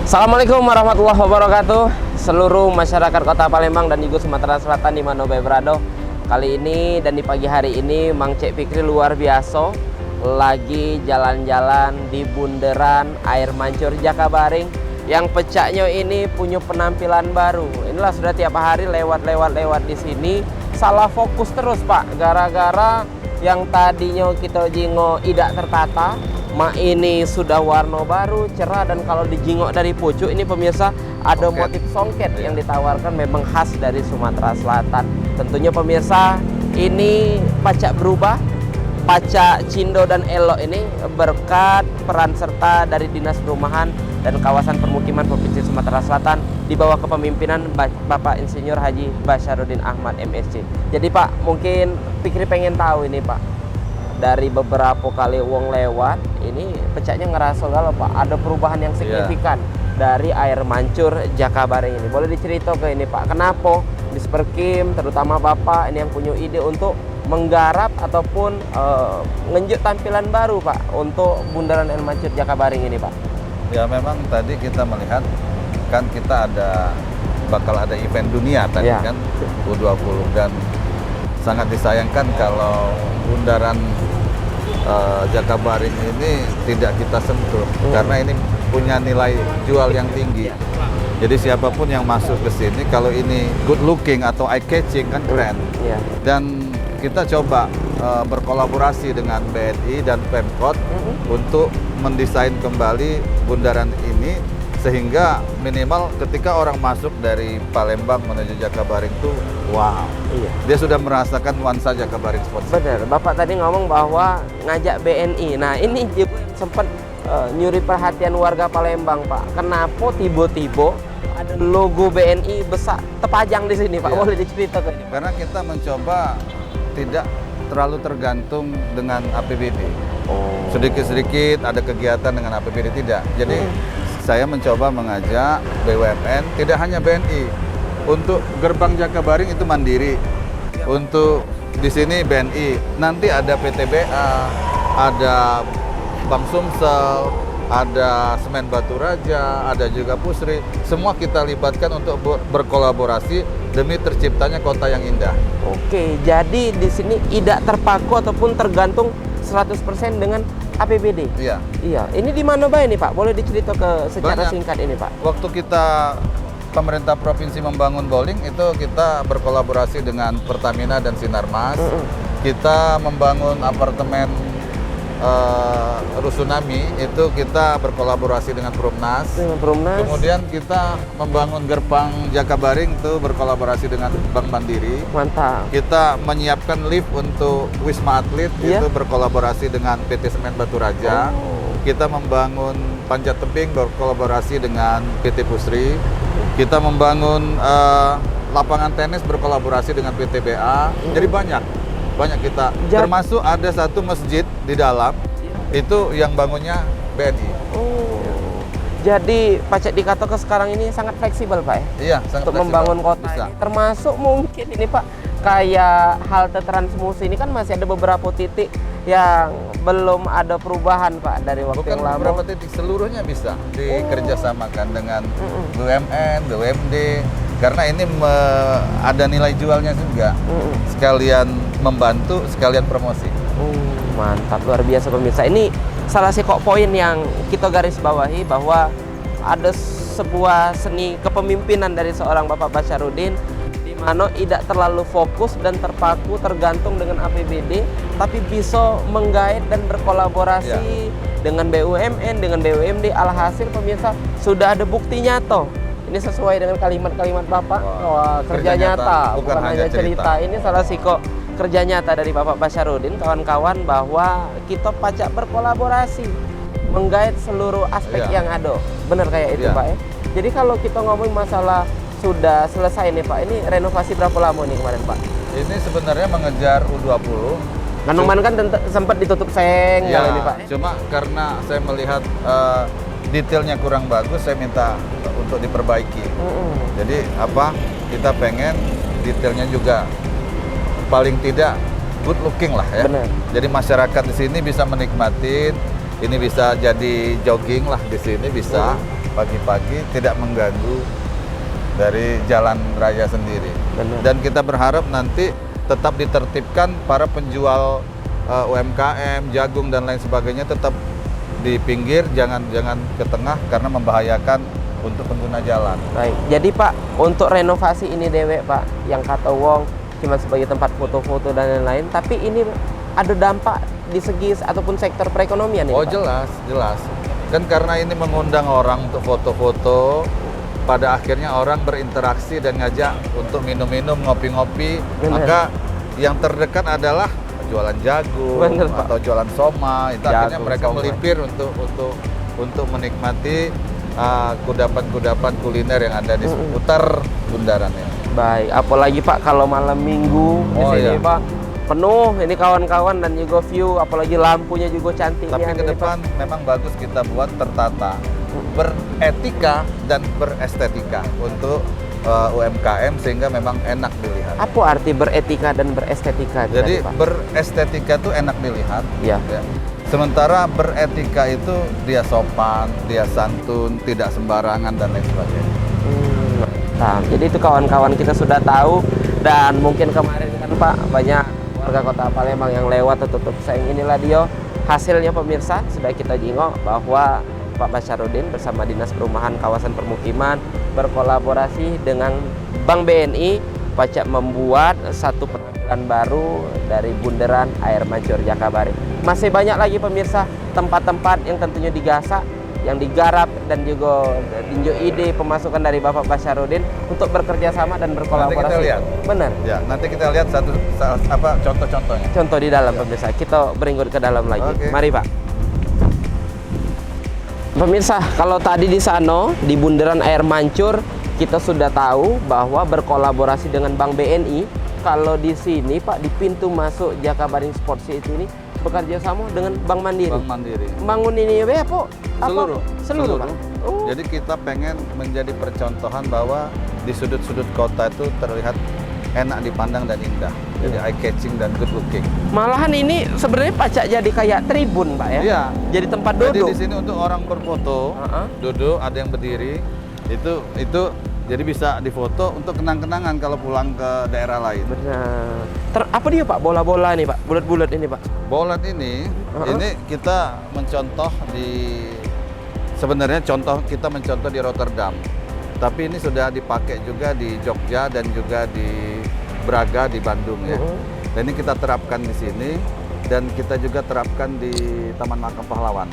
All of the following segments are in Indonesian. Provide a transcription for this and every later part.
Assalamualaikum warahmatullahi wabarakatuh. Seluruh masyarakat Kota Palembang dan juga Sumatera Selatan di mana berada. Kali ini dan di pagi hari ini Mang Cek Fikri luar biasa lagi jalan-jalan di bundaran air mancur Jakabaring yang pecahnya ini punya penampilan baru. Inilah sudah tiap hari lewat di sini salah fokus terus Pak, gara-gara yang tadinya kita jingo tidak tertata, ini sudah warna baru, cerah, dan kalau dijingok dari pucuk ini pemirsa ada motif songket yang ditawarkan memang khas dari Sumatera Selatan. Tentunya pemirsa ini pacak berubah, pacak Cindo dan Elok ini berkat peran serta dari Dinas Perumahan dan Kawasan Permukiman Provinsi Sumatera Selatan di bawah kepemimpinan Bapak Insinyur Haji Basyarudin Ahmad MSc. Jadi Pak, mungkin Fikri pengen tahu ini Pak, dari beberapa kali uang lewat ini pecahnya ngerasa galau Pak, ada perubahan yang signifikan dari air mancur Jakabaring ini. Boleh diceritakan ke ini Pak, kenapa Disperkim terutama Bapak ini yang punya ide untuk menggarap ataupun ngenjuk tampilan baru Pak untuk bundaran air mancur Jakabaring ini Pak? Ya memang tadi kita melihat kan kita bakal ada event dunia tadi kan U20, dan sangat disayangkan kalau bundaran Jakabaring ini tidak kita sentuh karena ini punya nilai jual yang tinggi. Jadi siapapun yang masuk ke sini kalau ini good looking atau eye catching kan keren. Dan kita coba berkolaborasi dengan BNI dan Pemkot untuk mendesain kembali bundaran ini sehingga minimal ketika orang masuk dari Palembang menuju Jakabaring itu wow, dia sudah merasakan nuansa Jakabaring Sport. Benar, Bapak tadi ngomong bahwa ngajak BNI. Nah ini juga sempat nyuri perhatian warga Palembang Pak. Kenapa tiba-tiba ada logo BNI besar terpajang di sini Pak? Boleh diceritakan? Karena kita mencoba tidak terlalu tergantung dengan APBD. Sedikit-sedikit ada kegiatan dengan APBD tidak. Jadi saya mencoba mengajak BUMN, tidak hanya BNI. Untuk gerbang Jakabaring itu mandiri. Untuk di sini BNI. Nanti ada PTBA, ada Bank Sumsel, ada Semen Batu Raja, ada juga Pusri. Semua kita libatkan untuk berkolaborasi demi terciptanya kota yang indah. Oke, jadi di sini tidak terpaku ataupun tergantung 100% dengan APBD. Iya. Ini di mana Pak ini Pak? Boleh diceritakan secara singkat ini Pak? Waktu kita pemerintah provinsi membangun bowling itu kita berkolaborasi dengan Pertamina dan Sinarmas. Kita membangun apartemen Rusunami itu kita berkolaborasi dengan Perumnas. Kemudian kita membangun gerbang Jakabaring itu berkolaborasi dengan Bank Mandiri. Mantap. Kita menyiapkan lift untuk Wisma Atlet itu berkolaborasi dengan PT Semen Batu Raja. Kita membangun panjat tebing berkolaborasi dengan PT Pusri. Kita membangun lapangan tenis berkolaborasi dengan PTBA. Jadi banyak kita, termasuk ada satu masjid di dalam itu yang bangunnya BNI. Jadi pacak dikatakan sekarang ini sangat fleksibel Pak ya? Iya, sangat untuk membangun kota ini. Termasuk mungkin ini Pak, kayak halte Transmusi ini kan masih ada beberapa titik yang belum ada perubahan Pak dari waktu yang lama. Beberapa titik, seluruhnya bisa dikerjasamakan dengan BUMN, BUMD. Karena ini ada nilai jualnya juga, sekalian membantu, sekalian promosi. Mantap, luar biasa pemirsa. Ini salah satu poin yang kita garis bawahi, bahwa ada sebuah seni kepemimpinan dari seorang Bapak Basyarudin di mana tidak terlalu fokus dan terpaku tergantung dengan APBD, tapi bisa menggait dan berkolaborasi dengan BUMN, dengan BUMD. Alhasil pemirsa sudah ada bukti nyata. Ini sesuai dengan kalimat-kalimat Bapak, kerja nyata, bukan hanya cerita. Ini salah siko kerja nyata dari Bapak Basyarudin, kawan-kawan, bahwa kita pacak berkolaborasi, menggait seluruh aspek yang ada. Benar kayak itu Pak ya? Jadi kalau kita ngomong masalah sudah selesai nih Pak, ini renovasi berapa lama nih kemarin Pak? Ini sebenarnya mengejar U20. Kandungan kan sempat ditutup seng ini Pak. Cuma karena saya melihat detailnya kurang bagus, saya minta untuk diperbaiki. Jadi kita pengen detailnya juga paling tidak good looking lah ya. Bener. Jadi masyarakat di sini bisa menikmatin, ini bisa jadi jogging lah di sini bisa. pagi-pagi tidak mengganggu dari jalan raya sendiri. Benar. Dan kita berharap nanti tetap ditertibkan para penjual UMKM, jagung dan lain sebagainya tetap di pinggir, jangan ke tengah karena membahayakan untuk pengguna jalan. Baik. Jadi Pak, untuk renovasi ini dewek Pak, yang kata Wong cuma sebagai tempat foto-foto dan lain-lain, tapi ini ada dampak di segi ataupun sektor perekonomian ini, Oh Pak? jelas. Kan karena ini mengundang orang untuk foto-foto, pada akhirnya orang berinteraksi dan ngajak untuk minum-minum, ngopi-ngopi, Benar. maka yang terdekat adalah jualan jagung Benar, Pak. atau jualan soma. Itu akhirnya Jagung, mereka soma. melipir untuk menikmati kudapan-kudapan kuliner yang ada di seputar bundaran ini. Baik, apalagi Pak kalau malam minggu di Oh, sini iya. Pak penuh ini kawan-kawan dan juga view, apalagi lampunya juga cantik. Tapi nih, ke ini, depan memang bagus kita buat tertata, beretika dan berestetika untuk UMKM sehingga memang enak dilihat. Pak. Apa arti beretika dan berestetika? Jadi Pak? berestetika itu enak dilihat. Ya. Ya. Sementara beretika itu dia sopan, dia santun, tidak sembarangan dan lain sebagainya. Nah, jadi itu kawan-kawan kita sudah tahu, dan mungkin kemarin kan Pak banyak warga Kota Palembang yang lewat tutup sayang inilah dia hasilnya pemirsa. Sudah kita jingok bahwa Pak Basyarudin bersama Dinas Perumahan Kawasan Permukiman berkolaborasi dengan Bank BNI pacak membuat satu penampilan baru dari bundaran Air Mancur Jakabaring. Masih banyak lagi pemirsa tempat-tempat yang tentunya digasak, yang digarap, dan juga tinjau ide pemasukan dari Bapak Basyarudin untuk bekerja sama dan berkolaborasi. Nanti kita lihat. Benar. Ya, nanti kita lihat contoh-contohnya. Contoh di dalam pemirsa. Kita beringut ke dalam lagi. Oke. Mari Pak. Pemirsa, kalau tadi di sana di bundaran Air Mancur kita sudah tahu bahwa berkolaborasi dengan Bank BNI. Kalau di sini Pak di pintu masuk Jakabaring Sport City ini bekerja sama dengan Bank Mandiri. Bank Mandiri. Bangun ini ya Pak? Seluruh Pak. Oh. Jadi kita pengen menjadi percontohan bahwa di sudut-sudut kota itu terlihat enak dipandang dan indah. Jadi eye catching dan good looking. Malahan ini sebenarnya pacak jadi kayak tribun Pak ya. Iya. Jadi tempat Jadi duduk. di sini untuk orang berfoto, duduk, ada yang berdiri, itu jadi bisa difoto untuk kenang-kenangan kalau pulang ke daerah lain. Benar. Apa dia Pak? Bola-bola nih Pak, bulat-bulat ini Pak. Bolat ini kita mencontoh sebenarnya kita mencontoh di Rotterdam. Tapi ini sudah dipakai juga di Jogja dan juga di Braga, di Bandung ya. Dan ini kita terapkan di sini dan kita juga terapkan di Taman Makam Pahlawan.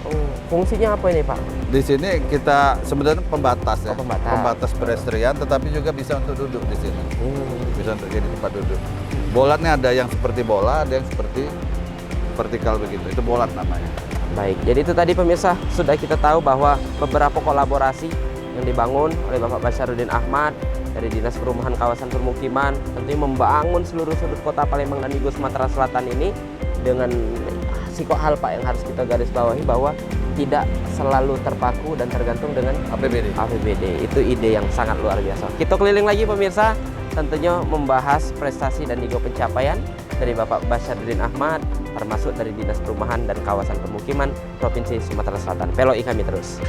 Fungsinya apa ini Pak? Di sini kita sebenarnya pembatas ya. Pembatas. Pedestrian, tetapi juga bisa untuk duduk di sini. Bisa untuk jadi tempat duduk. Bolatnya ada yang seperti bola, ada yang seperti vertikal begitu. Itu bolat namanya. Baik, jadi itu tadi pemirsa sudah kita tahu bahwa beberapa kolaborasi yang dibangun oleh Bapak Basyarudin Ahmad dari Dinas Perumahan Kawasan Permukiman tentunya membangun seluruh sudut kota Palembang dan juga Sumatera Selatan ini dengan sikok hal Pak yang harus kita garis bawahi bahwa tidak selalu terpaku dan tergantung dengan APBD. Itu ide yang sangat luar biasa. Kita keliling lagi pemirsa, tentunya membahas prestasi dan juga pencapaian dari Bapak Basyarudin Ahmad termasuk dari Dinas Perumahan dan Kawasan Permukiman Provinsi Sumatera Selatan. Peloi kami terus.